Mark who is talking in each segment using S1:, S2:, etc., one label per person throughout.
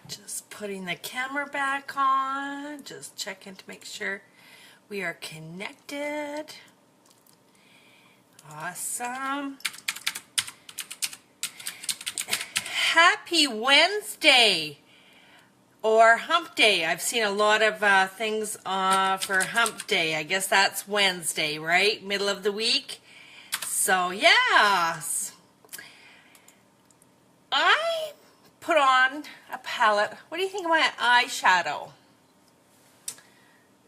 S1: Just putting the camera back on, just checking to make sure we are connected. Awesome. Happy Wednesday or Hump Day. I've seen a lot of things for Hump Day. I guess that's Wednesday, right? Middle of the week. So yeah, I put on a palette. What do you think of my eyeshadow?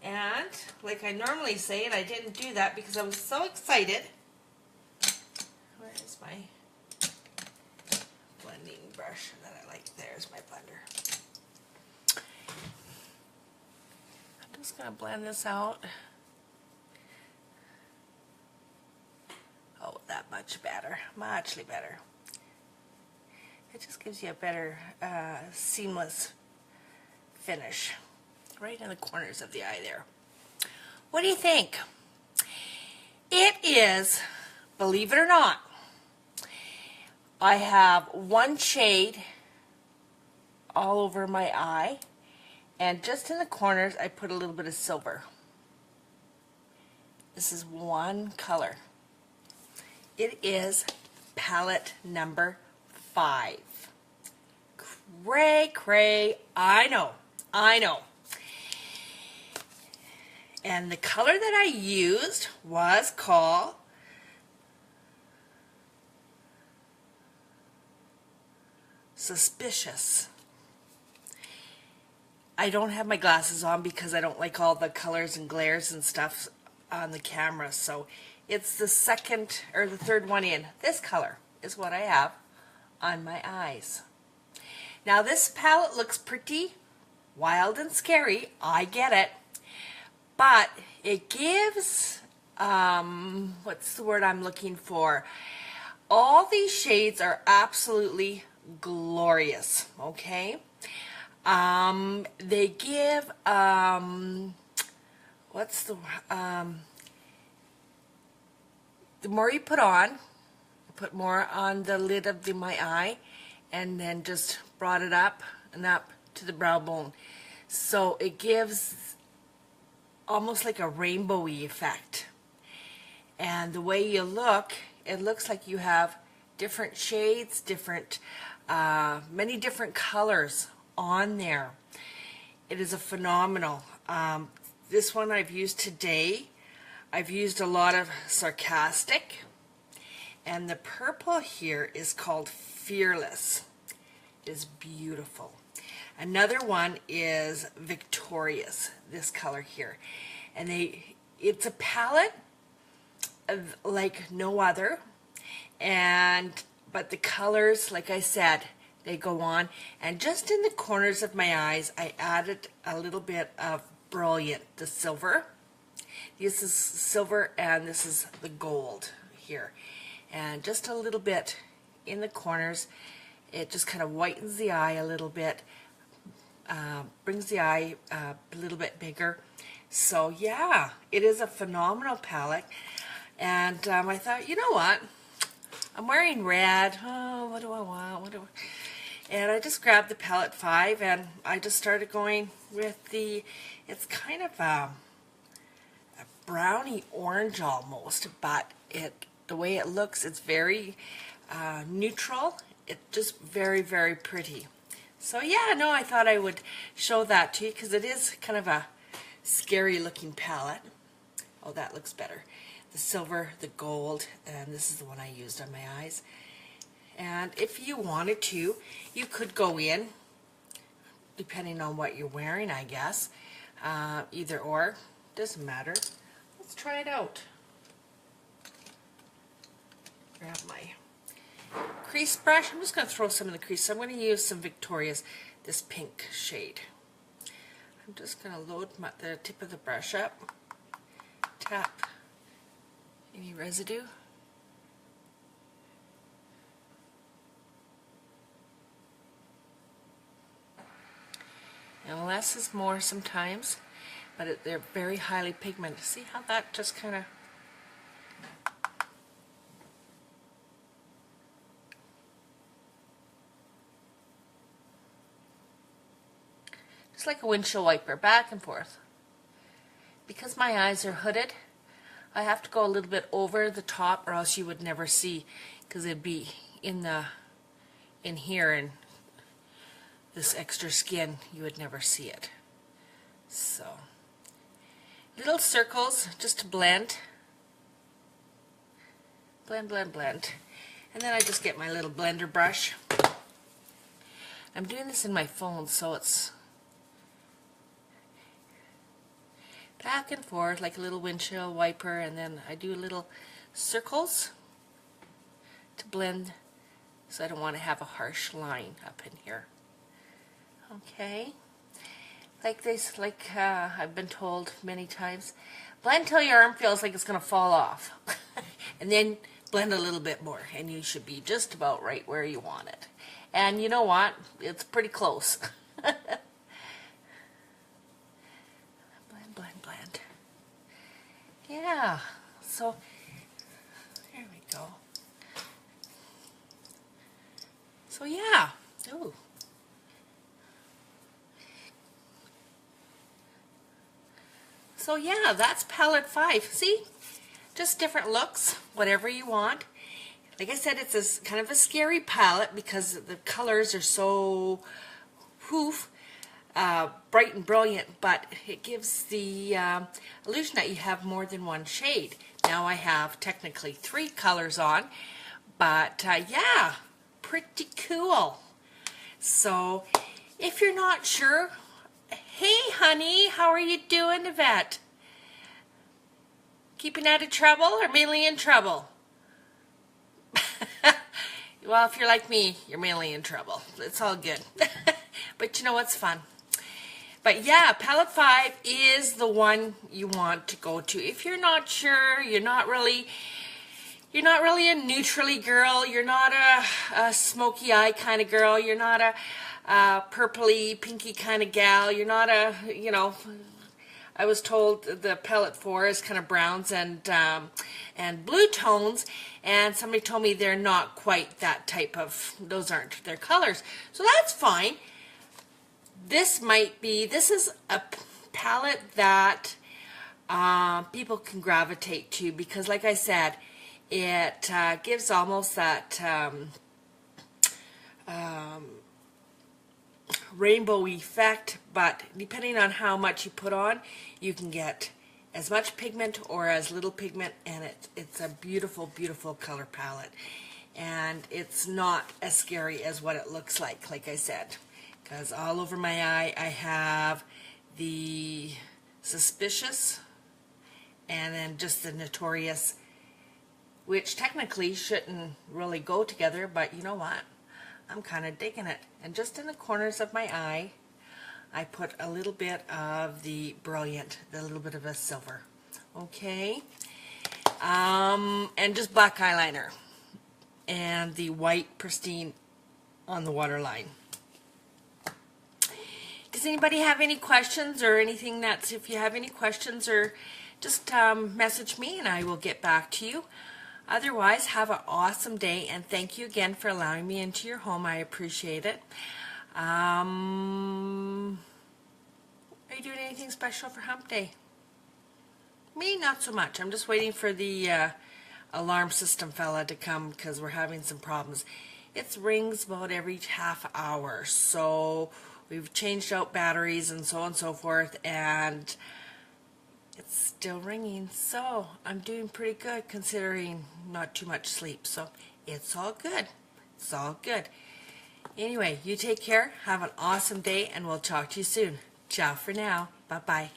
S1: And like I normally say, and I didn't do that because I was so excited. Where is my blending brush that I like? There's my blender. I'm just going to blend this out. Oh, that much better. Muchly better. It just gives you a better seamless finish right in the corners of the eye there. What do you think? It is, believe it or not, I have one shade all over my eye, and just in the corners I put a little bit of silver. This is one color. It is palette number 5. Cray, I know. And the color that I used was called Suspicious. I don't have my glasses on because I don't like all the colors and glares and stuff on the camera, so it's the second or the third one in. This color is what I have on my eyes. Now this palette looks pretty wild and scary, I get it, but it gives, what's the word I'm looking for? All these shades are absolutely glorious, okay? They give, the more you put on, put more on the lid of my eye, and then just brought it up and up to the brow bone. So it gives almost like a rainbowy effect. And the way you look, it looks like you have different shades, many different colors on there. It is a phenomenal. This one I've used today. I've used a lot of Sarcastic, and the purple here is called Fearless. It is beautiful. Another one is Victorious, this color here. And it's a palette of like no other, but the colors, like I said, they go on. And just in the corners of my eyes, I added a little bit of Brilliant, the silver. This is silver and this is the gold here. And just a little bit in the corners. It just kind of whitens the eye a little bit, brings the eye a little bit bigger. So yeah, it is a phenomenal palette. And I thought, you know what? I'm wearing red. Oh, what do I want? And I just grabbed the palette 5 and I just started going with it's kind of a browny orange almost, but the way it looks, it's very neutral. It's just very, very pretty. So yeah, no, I thought I would show that to you because it is kind of a scary looking palette. Oh, that looks better. The silver, the gold, and this is the one I used on my eyes. And if you wanted to, you could go in, depending on what you're wearing, I guess. Either or, doesn't matter. Let's try it out. Grab my crease brush. I'm just going to throw some in the crease. So I'm going to use some Victoria's, this pink shade. I'm just going to load the tip of the brush up, tap any residue. And less is more sometimes, but they're very highly pigmented. See how that just kind of Just like a windshield wiper, back and forth. Because my eyes are hooded, I have to go a little bit over the top or else you would never see, because it'd be in here and this extra skin, you would never see it. So, little circles just to blend. Blend, blend, blend. And then I just get my little blender brush. I'm doing this in my phone, so it's back and forth like a little windshield wiper, and then I do little circles to blend, so I don't want to have a harsh line up in here. Okay, like this, like I've been told many times, blend till your arm feels like it's going to fall off. And then blend a little bit more, and you should be just about right where you want it. And you know what? It's pretty close. Blend, blend, blend. Yeah, so there we go. So yeah. Ooh. So yeah, that's palette 5. See? Just different looks, whatever you want. Like I said, it's kind of a scary palette because the colors are so bright and brilliant, but it gives the illusion that you have more than one shade. Now I have technically 3 colors on, but yeah, pretty cool. So if you're not sure, hey honey, how are you doing, Yvette? Keeping out of trouble or mainly in trouble? Well, if you're like me, you're mainly in trouble. It's all good. But you know what's fun? But yeah, palette 5 is the one you want to go to. If you're not sure, you're not really a neutrally girl, you're not a smoky eye kind of girl, you're not a purpley, pinky kind of gal, you're not a, you know, I was told the palette 4 is kind of browns and blue tones, and somebody told me they're not quite that type of, those aren't their colors. So that's fine. This is a palette that people can gravitate to because, like I said, it gives almost that rainbow effect, but depending on how much you put on, you can get as much pigment or as little pigment, and it's a beautiful, beautiful color palette. And it's not as scary as what it looks like I said, because all over my eye I have the Suspicious and then just the Notorious, which technically shouldn't really go together, but you know what? I'm kind of digging it. And just in the corners of my eye, I put a little bit of the Brilliant, a little bit of a silver. Okay? And just black eyeliner. And the white Pristine on the waterline. Does anybody have any questions or anything that's, if you have any questions, or just message me and I will get back to you. Otherwise, have an awesome day, and thank you again for allowing me into your home. I appreciate it. Are you doing anything special for Hump Day? Me, not so much. I'm just waiting for the alarm system fella to come because we're having some problems. It rings about every half hour, so we've changed out batteries and so on and so forth, and it's still ringing. So I'm doing pretty good considering not too much sleep, so it's all good. It's all good. Anyway, you take care, have an awesome day, and we'll talk to you soon. Ciao for now. Bye-bye.